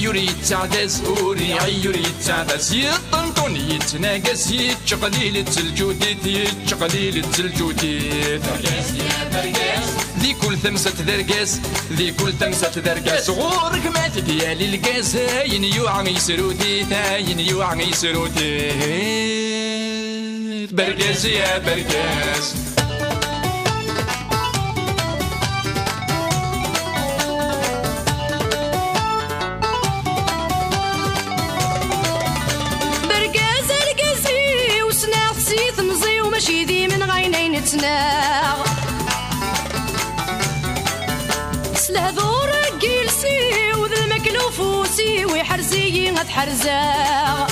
عيور يتعدس وري عيور يتعدس يطنطون يتناقص يتشقليل التلجوديت يتشقليل التلجوديت برقاس يا برقاس ذي كل ثمسة درقاس ذي كل ثمسة درقاس غورك ما تديالي القاس هاين يوعى يسروديت هاين يوعى يسروديت برقاس يا برقاس ماشي ذي من غينين تناغ سلهذور جيلسي وذا المكلوفوسي ويحرزي غتحرزاغ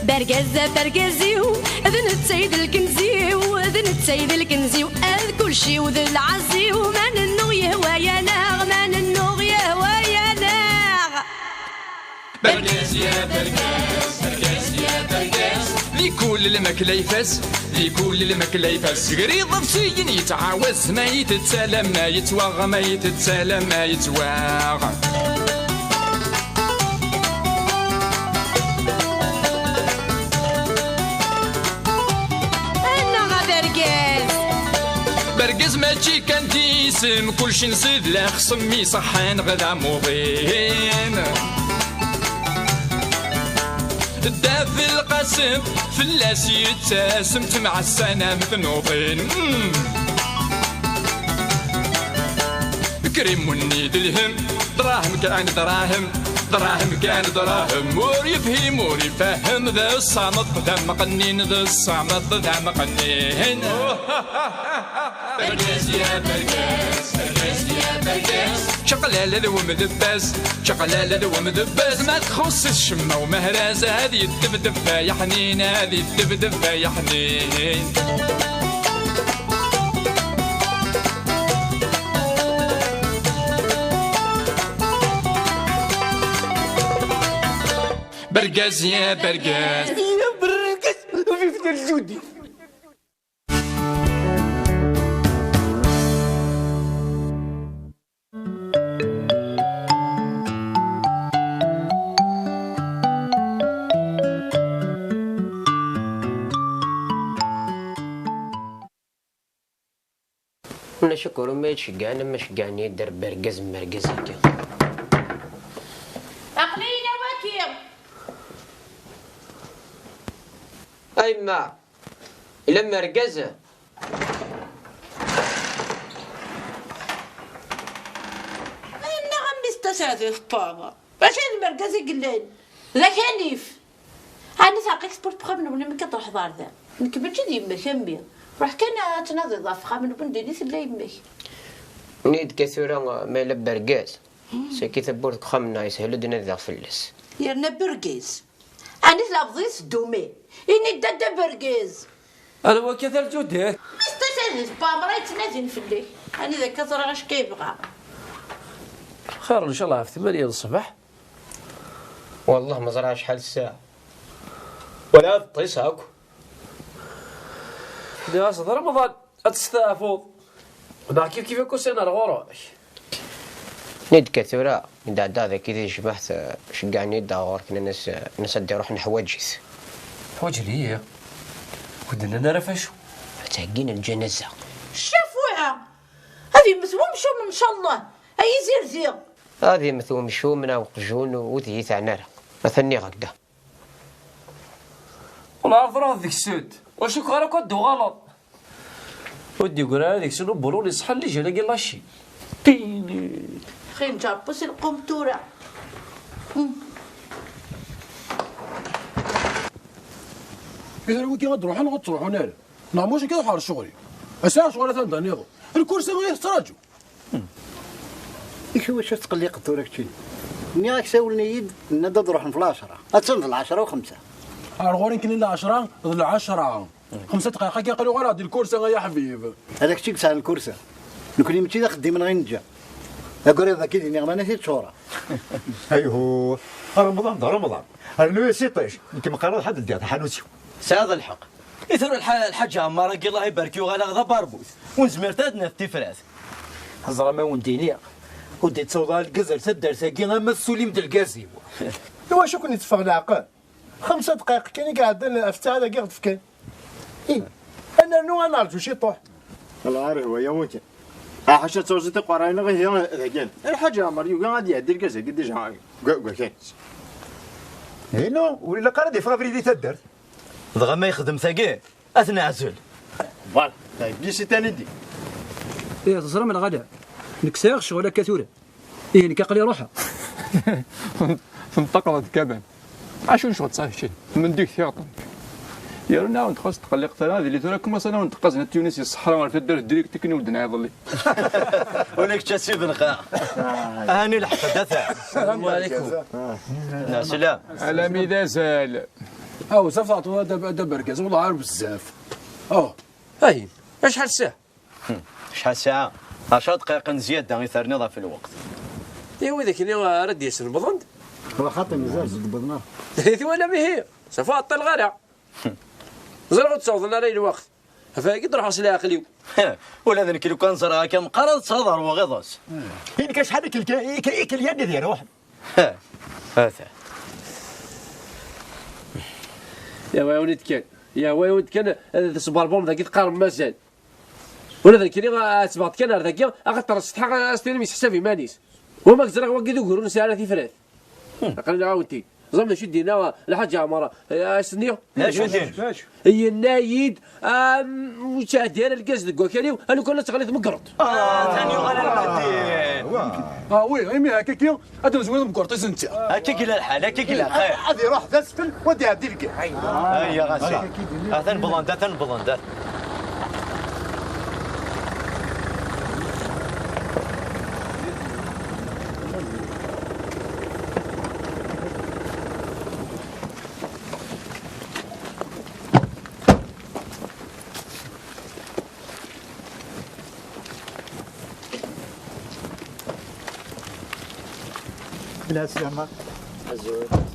برقزة برقزيو اذن السيد الكنزيو اذن السيد الكنزيو اذ كل شي وذا العزيو من النوغ يهوى يا ناغ من النوغ يهوى يا ناغ برقاس يا برقاس برقاس يا برقاس لكل الماكلة يفاس لكل الماكلة يفاس قريض بسين يتعاوز ما يتسالم ما يتواغ ما يتسالم ما يتواغ انا برقاس برقاس ماشي كان تيسم كلشي نزيد لا خصمي صحان غدا موضين الدافي القاسم فلاس يتساسمت مع السنة مثنوطين كريم ونيد الهم دراهم كان دراهم دراهم كان دراهم مور يفهم مور يفهم ذا الصامت ذا مقنين ذا الصامت ذا مقنين برقاس يا برقاس برقاس يا برقاس شقلالة ذو مذباس شقلالة ذو مذباس ما تخص الشمة ومهرازة هذه الدبدبة يا حنين هذه الدبدبة يا حنين برقاس يا برقاس يا برقاس وفي فتر الجودي نشكر ما يتشقعنا ما شقعني يدير برقاز مرقاز هكا أقلينا وكيم أيما إلا مرقازة أنا غمي استساذي في بابا باش المركزي قلان ذا كانيف أنا ساقيك سبورت بخا من بني مكا تروح دار ذا نكمل جدي يمك يمي روح كان تناضي ضافخا من بندي ليس لا يمك نيد كثيرا ما إلا برقاز ساكي ثبورت خمنا يسهلو دينا ذا فلس يرنا برقيز أنا لابضيس دومي إني دادا برقيز أنا وكذا الجودة استساذي في بابا راه يتنادين في الليل أنا ذا كثر غاش كيبغى خير إن شاء الله في 8 الصباح والله ما زرع شحال الساعة ولا طيس هاكو يا صدر رمضان أتستافو دا كيف يكون سنة الغروش نيد كثيرا من هذا كذا شبحت شقعني يدا غور كنا ناس ادي روحنا حواجز حواج لي هي ودنا نرفشو تهقينا الجنازة شافوها هذه مثوم شو ان شاء الله اي زير هذه مثوم شومنا وقجون وذي تاع نار مثني هكذا والله عرض راه ذيك السود واش كره كدو غلط ودي يقول هذيك سنو بروني صحى اللي جا لاقي لاشي خير نجابس القمتورة إذا الويكي غتروح أنا غتروحوا نالا نعموش كذا حار شغلي أساس شغلة ثانية نيضو الكرسي ما يستراجو إيش واش تقلق تورك شي مني راك ساولني يد ندد نروح في العشرة أتصل 10 و5 الغورين كاين إلا 10 ظل 10 5 دقائق كيقولوا غير هاد الكرسي يا حبيب هذاك الشيء سهل الكرسي نكوني ماشي ذا خدي من غير نجا أقول هذا كي ديني غمانة سيت شهورة ايوه رمضان ده رمضان انا سيطيش انت مقرر حد ديال حانوتي ساد الحق إثر الحاج عمار الله يبارك وغالا غدا باربوث ونزمرتادنا التفراث هزر ما ونديني ودي تصوضها القزل سدر ساقي غا السوليم د القاسي. ايوا شو كون يتفق العقل 5 دقائق كان قاعد افتح هذا قاعد فكان انا نو نرجو شي طوح والله عارف هو يا وكي حاشا توزيت قراينا غير هي ذاكين الحاجه مريو كان غادي يعدي الكاس قد جا كاين اي نو ولا قرا دي فافري تدرت دغا ما يخدم ثقيل اثناء عزل فوالا بيسي تاني دي ايه تصرى من غدا نكساغ شغله كثوره ايه نكاقلي روحها تنتقلت كمان عشان شغل صافي من ديك ثياطن يا رنا ونتخص تقلق ثلاثة اللي تراكم مثلا ونتقزنا تونس الصحراء ولا تدير ديريكت تكني ودنا يظلي ولك تسيب نخا هاني الحدث السلام عليكم لا سلام على ميدا زال او صفعت دبر كاس والله عارف بزاف اي شحال الساعه شحال ساعه 10 دقائق زياده غير في الوقت ايوا ذاك اللي رد يسن بظن والله خاطر مازال زد بدنا ولا ما هي صفات الغرع زرعوا تصوض لنا لي الوقت فاقد روح اصلي عقلي ولا ذنك لو كان صرا كم قرض صدر وغضس هين كاش حدك اليد ديال روح هذا يا ولد كان يا ولد كان هذا سباربون ذاك يتقارب مازال ولا ذاك اللي سبات كان ذاك اغطر السطح استلم حسابي مانيس وما زرع وقيدو قرون ساعه في فرات قال عاودتي زعما شو دينا الحاجه عماره سنيو شو دير هي النايد واش داير الكاس دكو كاليو انا كنا تغليت مقرط ثاني غير وي ايمي هكاك هذا زوين مقرطيس انت هكاك لا الحال هكاك لا خير هذه روح تسفل ودي عدي لك هيا غاسي هذا بلندات بلا سلامة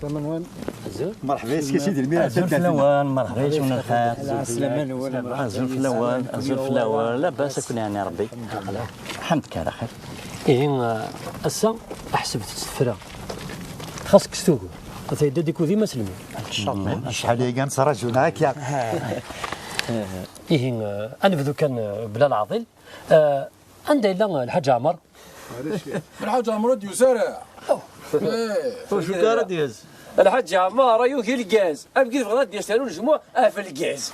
سلامة وين؟ مرحبا بك سيدي الميرا أزول في الأول مرحبا بك من الخير السلامة الأول أزول في الأول لا بأس كن يعني ربي حمدك على خير إيه أسا أحسب تستفرغ خاصك ستوكو أثيدا ديكو ذي مسلمين شحال هي كان صراجونا هكا إيه أنا بذو كان بلا العاطل عندي إلا الحاج عمر الحاج عمر ديو سارع واش دار دياز الحاج عمار يوكي الكاز ابقي بغات يسالون الجموع في الكاز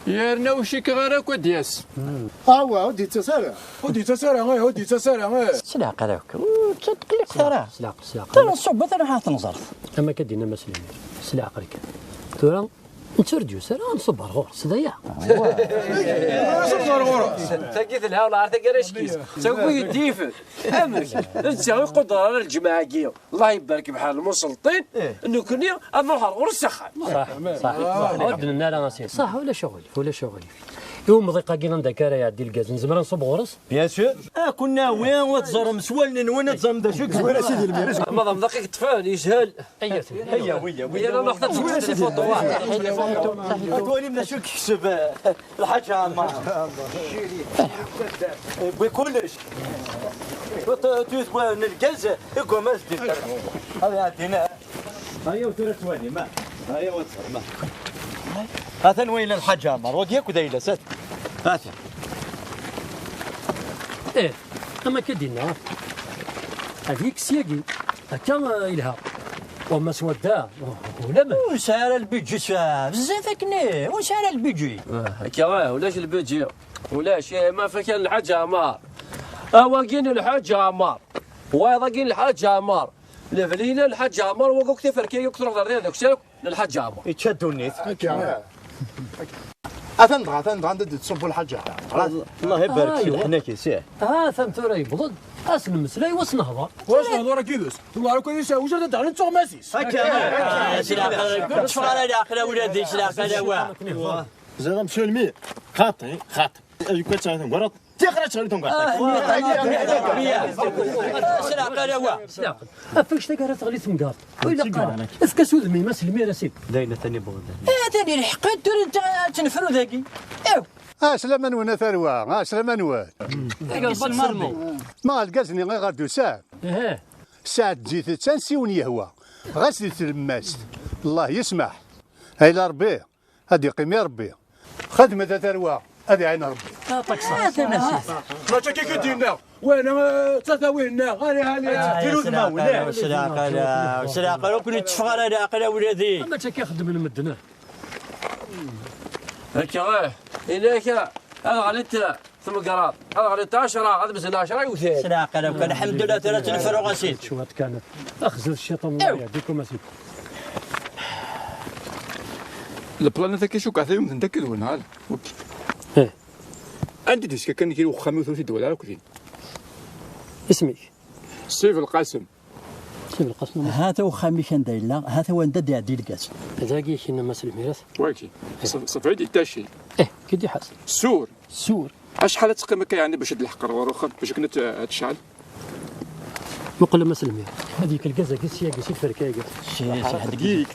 يا رنا وشي كغيرك ودياس ودي تسارع سلاق هذاك تقلق سلاق ترى الصبة ترى حاط نظر أما كدينا مسلمين سلاق لك ترى نترديو سرا نصبر غورس ذايا صبر غورس تاكيد الهاول عرفتك اش كيس سوي الديفل امرك انت قدره على الجماعه كيو الله يبارك بحال المسلطين انه كني نروح غورس سخان صح ودنا لا نسيت صح ولا شغل يوم ضيقه كينا ندكارا يعدي الكاز نزمر نصب غورس بيان سور كنا وين وتزرم سوالنا وين تزرم دا شو وين سيدي الميرا ما دقيق تفاعل يسهل هيا ويا انا نحط في فوطو واحد تقولي من شو كيكسب الحاج عمار بكلش تقول ان الكاز يقوم مسجد هذا عندنا هيا وترى ثواني ما هيا وتصل ما هذا وين الحاج عمار وقياك ودايله سات هذا أما كدينا هذيك سياقي هكا إلها وما سودا ولا ما وسعر البيجي بزاف كني وسعر البيجي هكا ولاش البيجي ولاش ما فكان الحاج عمار واقين الحاج عمار واقين الحاج عمار لفلينا الحاج عمار وقت فركي يكثر غير هذاك الشيء للحاج عمار يتشدوا النيت أثندغ عندك تصبوا الحاجة الله يبارك فيك حنا كيسيه ثمت راي بلد أسلم مسلاي واسنهضر واش نهضر كيدوس الله راك يساوي وجرد تاع نتوغ ماسيس هكا سلاقه شفر على العقله ولادي سلاقه وا زعما مسيو المير خاطي يكون تاع تقرا تشغل تنقطع سلاقه وا سلاقه افاش تقرا تغلي تنقاط ويلا قال افكا سود مي مسلمي راسيد داينا ثاني بغدا ثاني الحقاد دور انت تنفرو ذاكي سلامة ونا ثروة سلامة نوال ما القازني غير غادو ساعة ساعة تزيد تنسيون يهوى غاسل تلماس الله يسمح هاي لا ربي هادي قيمي ربي خدمة ثروة هذه عين ربي ما كي دينا وانا تساوينا انا ديروا الماء وسلاقه وكل يتفق على العقل ولادي ما تا كيخدم المدنه هكا غير إليك هذا غليت ثم قرار هذا غليت 10 هذا مزال 10 يوثان سلاقه لو كان الحمد لله 3000 فرو غسيل شو هاد كانت اخذ الشيطان الله يهديكم اسيدي البلان هذا كيشوك عثا يوم نتاكد وين هذا عندي ديسكا كان كيلو 35 دولار وكذي اسمك سيف القاسم سيف القاسم هذا وخامي كان دايلا هذا هو ندد يعدي الكاس هذا كي شي نمس الميراث واكي صفعيدي تاشي كي حاس سور شحال تقيمك يعني باش تلحق الوروخه باش كنا تشعل نقول لما سلمي هذيك الكازا كي سياق سي فركايه شي دقيق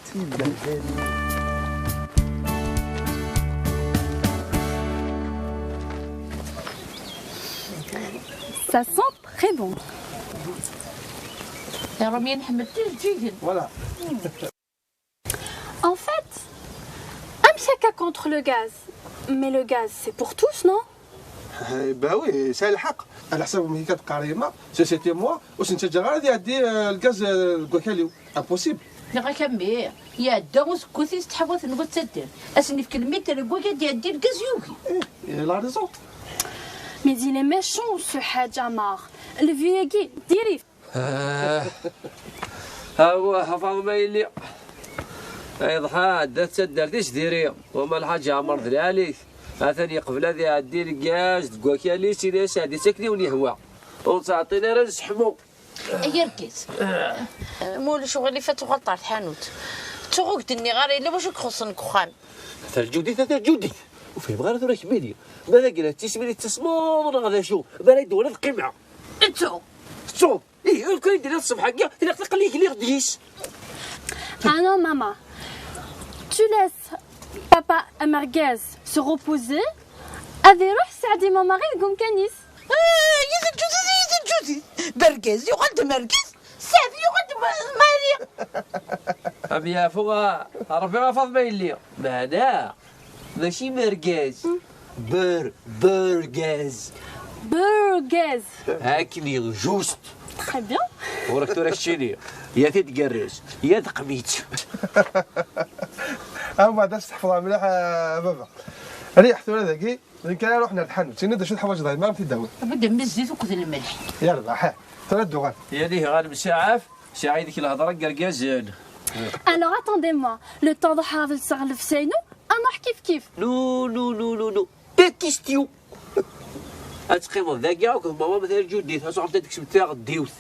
Ça sent très bon. Voilà. En fait, un psychiatre contre le gaz. Mais le gaz, c'est pour tous, non? Bah oui, c'est le حق. على حسب ملي كتبقى ريما سيتي موا واش انت غادي يعدي الغاز الكوكاليو امبوسيبل. لا كمبير يا دوز كوثي تحوث نقول تدير اسني في كلمه الكوكا يعدي الغاز يوكي. لا ريزون. Mais il est méchant ce Hadj Amar. Le vieux Guy, dirif. هو حفظ ما يلي يضحى دات سدرتيش ديري وما الحاج عمر دري عليك ثاني قبل هذه عدي الكاز تقوكالي سيدي سادي سكني ونهوى وتعطينا رز حمو يا ركيز مول شغل اللي فات وغلط على الحانوت تغوك دني غير الا واش خصنك خام هذا الجودي هذا الجودي وفيه بغا ثورة كبيري ماذا قال تسمي التصميم غدا شو بلا يدور القمع انتو ايه كاين يدير الصبح هكا الا تقليك اللي غديش Ah non, maman. Tu laisses papa Merguez se reposer. Avec روح ساعدي ماما غير قوم كنيس. يا جوزي بركز يقعد مركز سعد يقعد ماريا ابي يا فوق ربي غفض ما يلي بعدا ماشي مركز برغاز هاكني جوست Très bien. وراك تورك شيني يا تتقرز يا تقميت اما دا تحفظها مليح بابا ريح ثورة ذاكي كان رحنا للحانوت تينا شو الحوايج ضايع ما تداوي بدا من الزيت وكذا الملح يلا ضحى ثلاث دوغان يا ديه غالب ساعه ساعه ديك الهضره قرقازان Alors attendez-moi. Le temps de حافظ صغل في سينو انا كيف نو با كيستيو اتقيمو ذاكا وكما مثلا جوديت صعبت تكتب تاع الديوث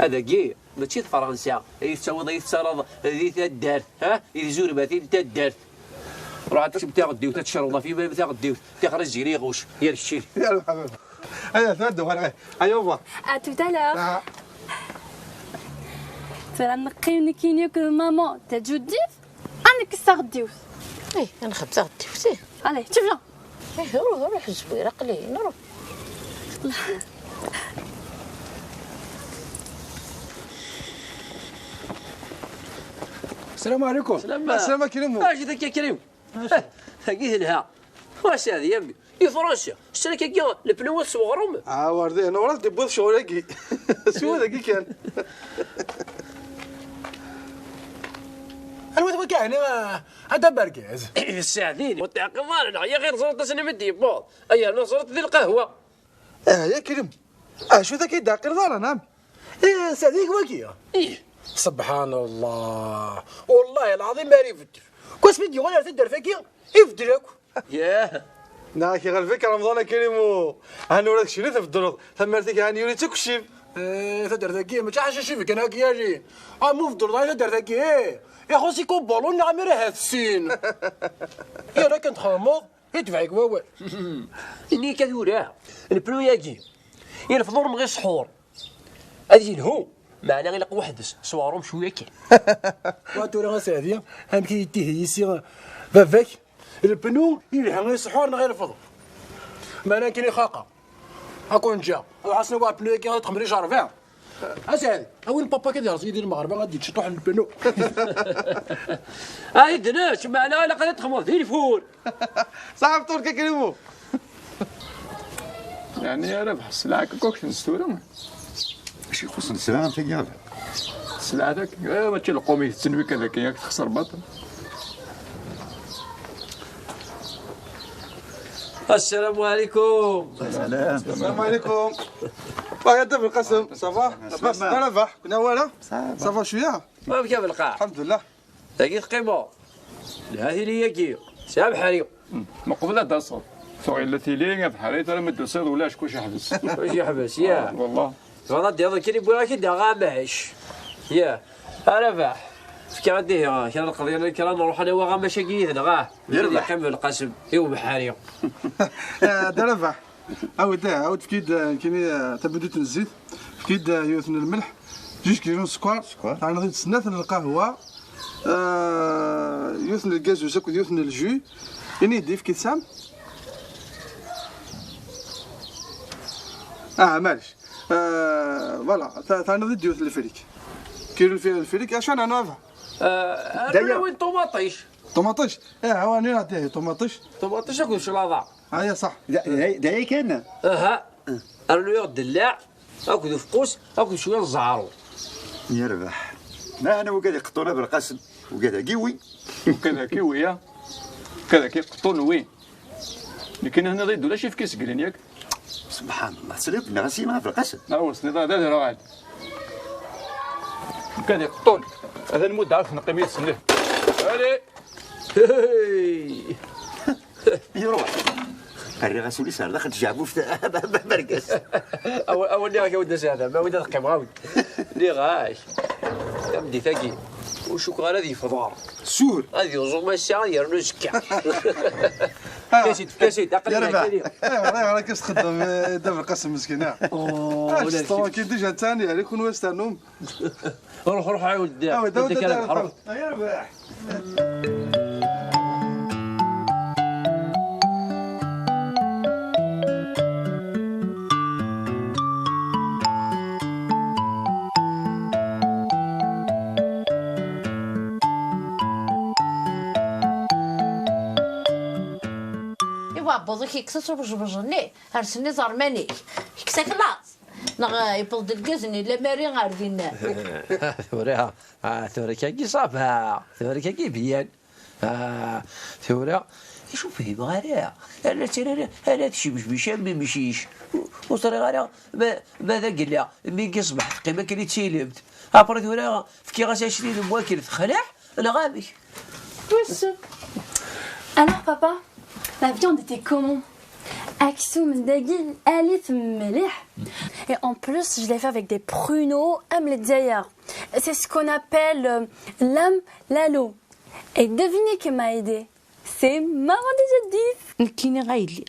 هذا كي ماشي فرنسا يتساوي يتصرض هذه الدار ها يزور باتي تاع الدار روح تكتب تاع الديوث تشرب الله في باب تاع الديوث تخرج لي غوش يا الشيل يلا حبيبي انا ثلاث دوغان ايوا À tout à l'heure. ترى نقيوني كينيوك ماما تاع جوديت انا كسر الديوث. ايه انا خبزه الديوث Allez, tu viens. ايه روح زويره قليل نروح السلام عليكم. السلام كريم. اجي ذاك يا كريم ثقيه لها واش هذه يا امي فرنسا شريك كيا البلوات صغرهم وردي انا ورد بوض شغلكي شو ذاكي كان الواد كاع هذا بركاز الساعدين وتاع قمارنا يا غير زرت سنه مدي بوض ايا نصرت ذي القهوه يا كريم شو ذاك يداقر دار نعم سعديك واكيا سبحان الله والله العظيم ما يفدر كوس فيديو ولا تدر فيكيا يفدرك ياه ناكي غير فيك رمضان كريمو انا وراك شريت في الدروط ثمرتك هاني يوري تكشف تدر ذاكي ما حاجه شوفك انا هاكي ياجي مو في الدروط تدر ذاكي يا خوسي كوبالون نعمل هاد السين يا راك نتخمض يدفعك واوال اللي كذوراه البلو ياكي ينفضور من غير سحور هذه الهو معنا غير وحدس صوارهم شويه كان واتوري غاسي هم كي يديه يسي بافاك البنو يلها غير سحور غير الفضل ما انا كاين خاقه هاكون جا حسنا واحد البنو كي تخمري جارفع اسعد وين بابا كيدير سيدي المغرب غادي تشطح البنو هاي دناش معنا لا قد تخمر في الفول صاحب تركي كلمو يعني ربح السلعة كوكش نستورم ماشي خص نسلام في جاب سلعتك ما تلقومي تسنوي كذاك ياك تخسر بطل. السلام عليكم. السلام عليكم. باغي انت بالقسم صافا بس انا ربح كنا والا صافا شويه ما بكى بالقاع الحمد لله لقيت قيمه هذه لي كي سامح عليك مقبله تصل سوي التي لي بحالي ترى مد الصيد ولا شكون يحبس واش يحبس يا والله والله ديال كي بغا كي غامعش يا ربح كي غادي كان القضيه كي نروح انا وغا مشاكل غاه يربح كمل القسم ايوا بحالي دا ربح عاود فكيد كاين تبديت الزيت فكيد يوثن الملح 2 كيلو سكر انا غادي نتسنى القهوه يوثن الكازوز هاك يوثن الجو يعني يدي في كيسام معليش فوالا ثاني غادي يوثن الفريك كيلو الفريك عشان انا نافع داير وين طوماطيش هواني نعطيه طوماطيش اكل شلاضه هيا صح دايا كان الرياض الدلاع اكل فقوس اكل شويه الزعرو يربح ما انا وقال يقطونا بالقسم وقال كيوي كذا كيوي كذا كيقطون وين لكن هنا ضيدو لا شي في كيس قلين ياك سبحان الله سلبنا غسينا في القسم وصلني هذا راه كان يقطون هذا المود عارف نقيم يتسنه علي يروح الرغسولي صار داخل تجعبو في برقص اول اللي غا ودنا هذا ما ودنا نقيم غاود اللي غاش يا بدي ثقي وشكرا هذه فضار سور هذه وزوما الساعه يرنو سكا كاسيت اقل والله راك تخدم دابا القسم مسكين اوه كي ديجا ثاني عليك كون واستنوم روح عاود دير كلام يا رباح بوضي كيكسس وبجبجني هرسني زرماني كساك لاص نغا يبلد الكزني لا ماري غاردينا ثوريها ثوري كي صافا ثوري كي بيان ثوري شوف فيه بغاريا انا ترى انا تشي مش مشيش وصري غاريا ماذا قال لي مي يصبح قيمه كلي تيلبت ابري ثوري كي غاشري المواكل خلع انا غابي وش Alors papa, la viande était comment? Aksum dagil alit melih. Et en plus, je l'ai fait avec des pruneaux amledzaïar. C'est ce qu'on appelle l'âme lalo. Et devinez qui m'a aidé. C'est maman de Jadif. كيني غايلي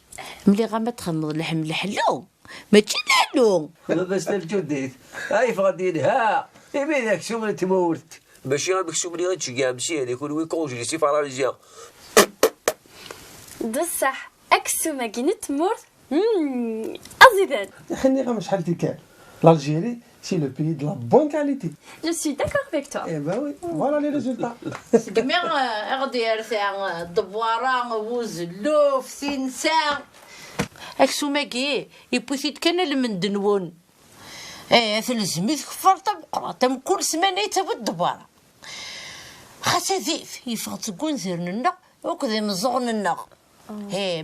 ملي غا ما تخمض اللحم الحلو ماشي لالو بس الجديد هاي فغادينها يبين اكسوم اللي تمورت ماشي غير مكسوم اللي غتشقى مسير يكون ويكونجي سي فرنسا بصح اكسوم كينت مورت ازيدان خليني غا شحال تيكال l'Algérie c'est le pays de la bonne qualité. Je suis d'accord avec toi. Eh ben oui, voilà les résultats. كمير غادي يرتاع الدبواره وزلوف سينسا اكسوماكي يبوثيت كان المندنون ثلزمي كفر تبقرا تم كل سمانه تبو الدبواره خاصه ذيف يفغ تكون زرنا وكذا مزغننا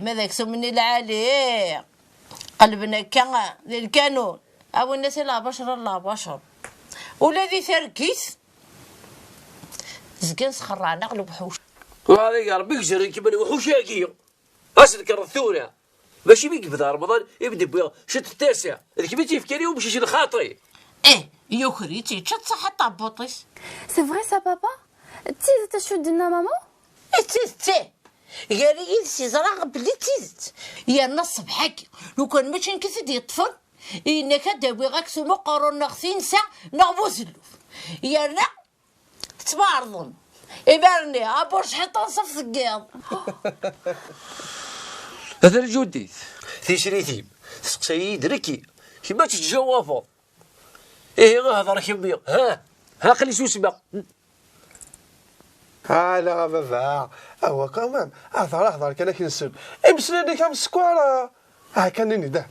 ماذا كسومني العالي قلبنا كان الكانون او الناس لا بشر لا بشر والذي ثركيس زكان سخرانا قلب وحوش وهذا يا ربي يجري كيما الوحوش هاكي اسذكر الثوره ماشي بيك في رمضان يبدا بها شت التاسع هذيك ما تيفكري ومشيش لخاطري يوكريتي تصح طابوطيس C'est vrai ça papa? تيزت تشود لنا ماما؟ تيزت قال لي سي زرا بلي تيزت يا نص بحكي لو كان ماشي نكثد يطفل انك داوي غاك سمو قرون نغثين ساعه نغبوز اللوف يا لا تبارضون إبرني أبوش حتى نصف القيض هذا الجديد تيشريتيم تسقسي دركي كيما تتجاوفوا ايه غهضر كمية ها خلي شو اسمه لا بابا هو كمان هضر كان كنسب امسليني كام سكوارة كانني ده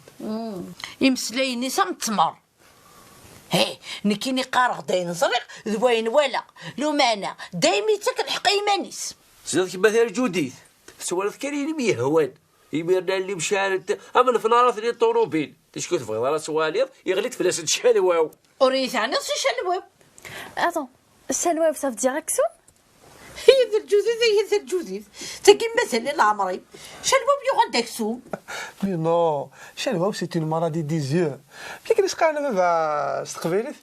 يمسليني سم تمر نكيني قارغ داين زريق ذوين ولا لو مانا دايمي تاك الحقي مانيس زاد كيما ثاني جوديث سوالف كاين اللي يهوان يميرنا اللي مشارد اما الفنارات اللي الطوموبيل تشكو تبغي راه سوالير يغلي فلاس الشالواو وريث عن نص الشلواب Attends, Chalwab, ça veut dire action? هي ذا الجوزيز هي ذا الجوزيز تاكي مثلا العمري شلواب يغد داكسوم مي نو شالواو سي اون مالادي دي زيو كي كنسقانا بابا استقبيلت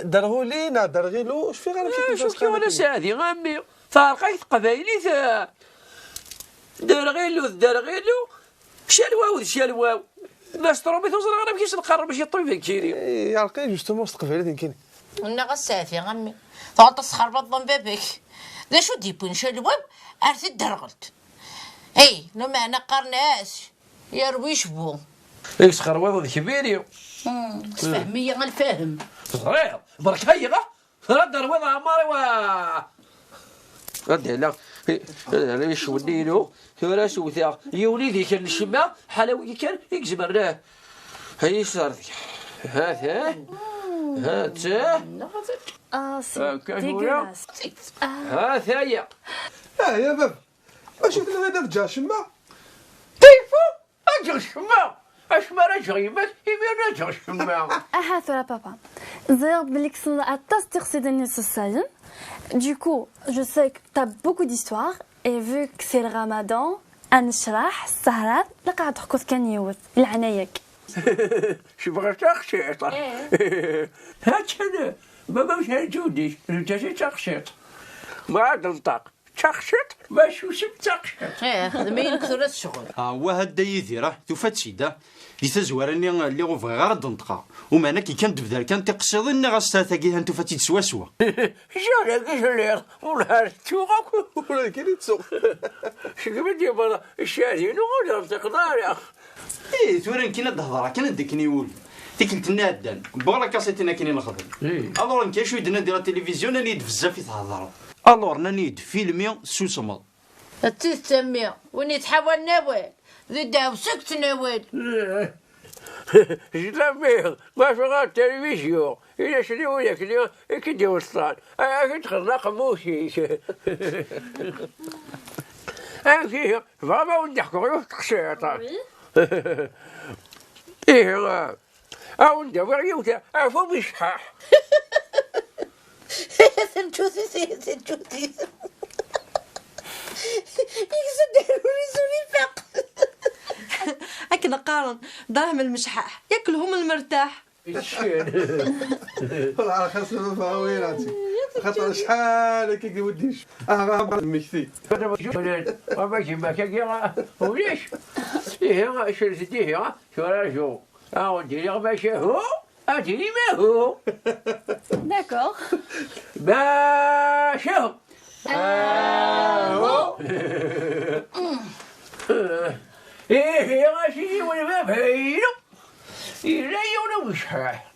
درغولينا درغيلو اش في غير شوف كي وانا سادي غامي فارقيت قبايلي درغيلو شالواو الناس تروبي توصل غير كيش نقرب باش يطوي فيك كيري يا لقيت جوستومون استقبيلت يمكن انا غسافي غامي تقعد تسخر بطن بابك ذا شو ديبون شلواب ارث الدرغلت لو ما انا قرناش يا رويش بو يسخر وضع كبيري تفهمي يا الفاهم صغير برك هيا رد الوضع عماري غادي لا مش ودينو ولا سوثا يا وليدي كان الشمع حلاوي كان يكزمرناه هي صارت هات Ah, c'est dégueulasse. هات هيا يا بابا واش شفت هذا رجع شما كيفو اجا الشمع اشما رجع يمك يمين رجع الشمع Voilà, papa. D'ailleurs, Belixon a tasté ces derniers salim. Du coup, je sais que tu as beaucoup d'histoires. Et vu que c'est le ramadan, نشرح السهرات اللي قاعد تحكوا كان يوث العنايك. شو بغيت تخشيط هاتشنا ما مش هنجودي انت تخشيط ما عاد نطاق تخشيط ما شو سب تخشيط خدمين كثرة الشغل هو هدا يديره توفات سيدا اللي تزورني اللي غوفغي غير دنطقه ومانا كي كان تبدا كان تقصدني غاستا تاكي هانتو فاتي تسواسوا جانا كيجلير ولا توغا ولا كاين تسوق شي بدي برا الشادين ولا تقدر يا اخ ثورن كينا تهضر كان ديكني ولي ديك التنادان بغلا كاسيتنا كاين نخدم الور نكا شويه دنا ديال التلفزيون اللي بزاف يتهضر الور نانيد فيلمي سوسمل تسمي وني تحاول نوال ذي داو سكت نوال جلامي ما في غير التلفزيون إلا شنو وياك كي وصلان كنت خلق موشي فيه فما ونضحكوا غير تقشيطة إيه وندا وريوتا عفوا بشحاح سنتوثي يكسدروني زوني فاق هاك نقارن دراهم المشحاح ياكلهم المرتاح. والله خاص فاويراتي خاطر شحال كي وديش مكثي ما كيما كيما وليش ايه شرتيه شو راجو وديري باش هو اديري ما هو D'accord. باش هو ايه غاشي ولا بهينو إلا يونا وشحاح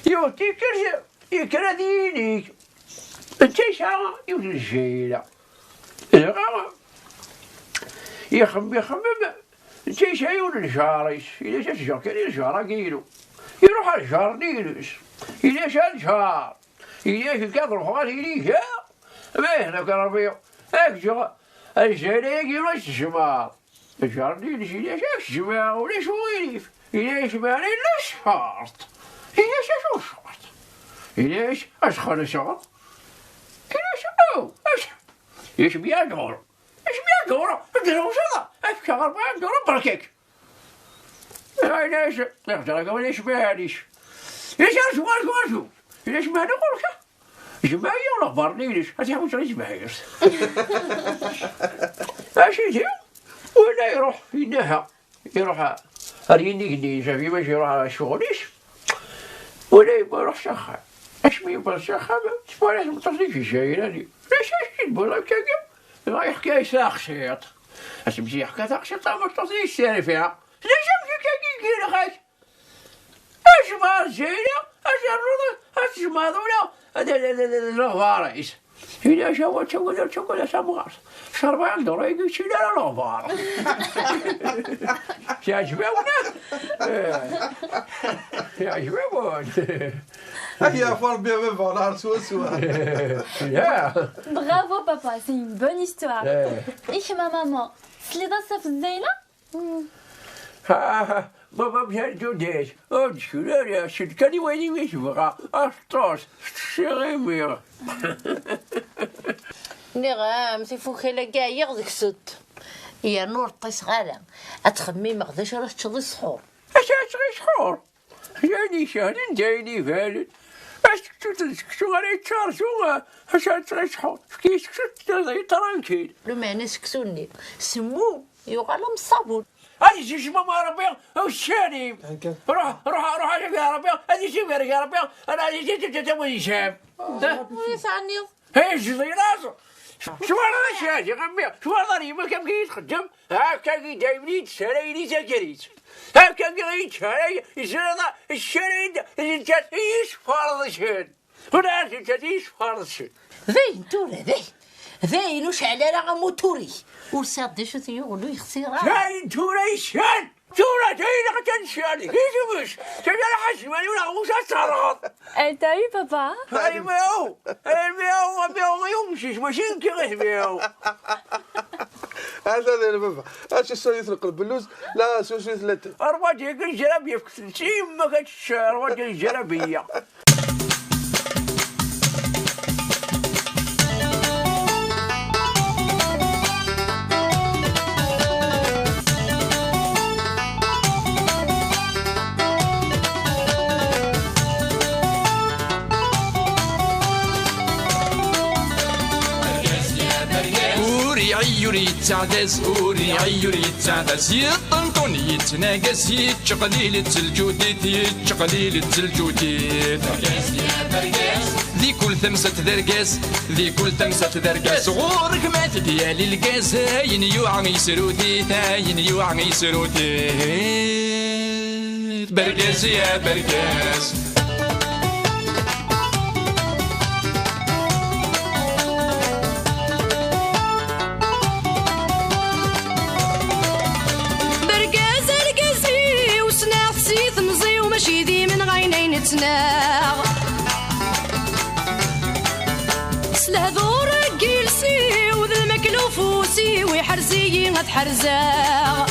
يوتي كرجع يكرا دينيك انت شعر يولي الجيلة الغرام يخمم انت شعر يولي الجاريس إلا جا الجار كان الجار كيلو يروح على الجار نيلوس إلا جا الجار إلا كان روحات إلي جا ما هنا كان ربيع هاك جا الجارة يجيرو الجمار الجار نيلوس إلا جا الجمار ولا شويريف إليش مالي لا شرط إليش شو شرط إليش أشخر شرط إليش إيش بيا دور اديرو شرط أشخر بيا دور بركيك إليش نقدر أقول إيش ماليش إيش أشو إليش ما نقولش جماعي ولا برني ليش هتحاول تعيش بهيرس أشي ولا يروح ينها يروح أريني كدي شافي باش يروح على شغليش ولا يبغى يروح شخا اش ما يبغى شخا تبغى لازم تصلي في شيء هذه ليش اش تبغى لك كذا رايح كاي ساخ شيط اش تمشي حكا خشي طامطوطي يشتري فيها ليش تمشي كي خاك اش ما جينا اش الرضا اش ما دولا هذا الغفاريس هنا شوكولا سامغاس شربا دور يجي لا الغفار يعجبونا يعجبون هيا فار بيا بابا نهار سوا Bravo papa, c'est une bonne histoire. Ich ma maman, slida saf الزينة؟ بابا مشى جوديش شنو يا شد كاني ويني مش بغا أشطاش شغيمير نغام سيفوك لا كاع يغدك ست يا نور طيس غالا اتخمي ما غداش راه تشضي السحور اش تشغي سحور جاني شهر جايني فالد اش شو غادي تشارجو اش تشغي سحور كيش تشغي ترانكيل لو معنى سكسوني سمو يوغالا من الصابون هذه شي ماما ربي او الشاري روح يا ربي هذه شي يا ربي انا هذه تسوي شاب يسعني هي جزيرة شو هذا الشاي غمي شو هذا ريما كم كيتخدم هاكا كي جايبني تشريني تاكريت هاكا كي تشري يزرد الشريد جات ايش فرض شين هنا جات ايش فرض شين ذين تورا ذين وش على راه موتوري وصاد شو تيغلو يخسر ذين تورا شان تورا ذين قتل شاني كيفاش تجي حاج مالي ولا غوش ترغط Elle t'a eu papa? هاي ميو ما يمشيش ماشي كيف ميو هذا يا بابا اش شو يطلق البلوز لا شو ثلاثه 4 ديال الجلابيه في كلشي ما كتش 4 ديال الجلابيه عيوري تعدس أوري عيوري تعدس يطنطون يتناقس يتشقليل التلجوديت يتشقليل التلجوديت برقاس يا برقاس ذي كل ثمسة درقاس ذي كل ثمسة درقاس غورك مات ديالي القاس هاين يوعى يسروديت هاين يوعى يسروديت برقاس يا برقاس ماشي ذي من غينين تناغ سلهذور جيلسي وذا المكلوفوسي ويحرزي غتحرزاغ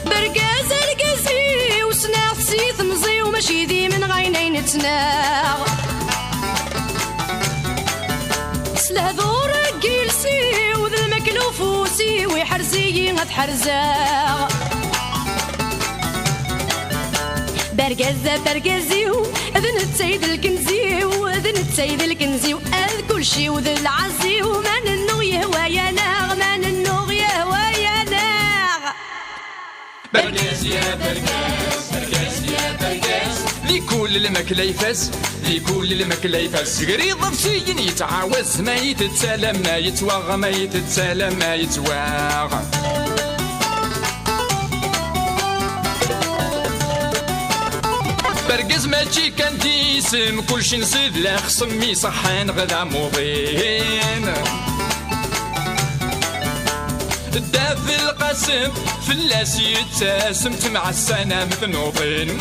برقاز القزي وسناغ سيث مزي وماشي ذي من غينين تناغ سلهذور جيلسي وذا المكلوفوسي ويحرزي غتحرزاغ برقزة برقزيو اذن السيد الكنزيو اذن السيد الكنزيو اذ كل شي وذ العزيو من النو يهوى يا ناغ من النو يهوى يا ناغ برقاز يا برقاز برقاز يا برقاز لكل الماكلة يفاس لكل الماكلة يفاس قريض بشي يتعاوز ما يتسالم ما يتواغ ما يتسالم ما يتواغ برقز ماشي كان تيسم كلشي نصيد لا خصمي صحان غدا موضين الداف القاسم فلاس يتساسم مع السنة مثنوضين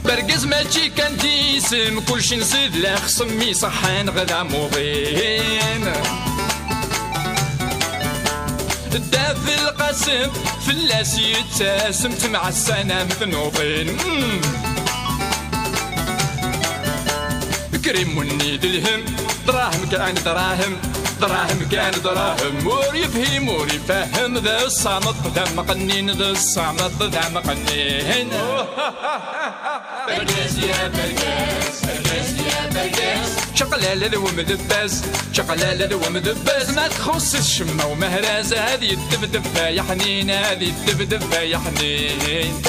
برقز ماشي كان تيسم كلشي نصيد لا خصمي صحان غدا موضين الداف القاسم فلاس يتساسم مع السنة مثنوضين كريم ونيد الهم دراهم كان دراهم دراهم كان دراهم ور يفهم ور يفهم ذا الصامت ذا مقنين ذا الصامت ذا مقنين برقاس يا برقاس برقاس يا برقاس شقلالة ومدباز شقلالة ومدباز ما تخص الشمة ومهراز هذه الدبدب يا حنين هذه الدبدب يا حنين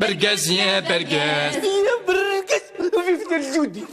برقاز يا برقاز يا برقاز في فتر جودي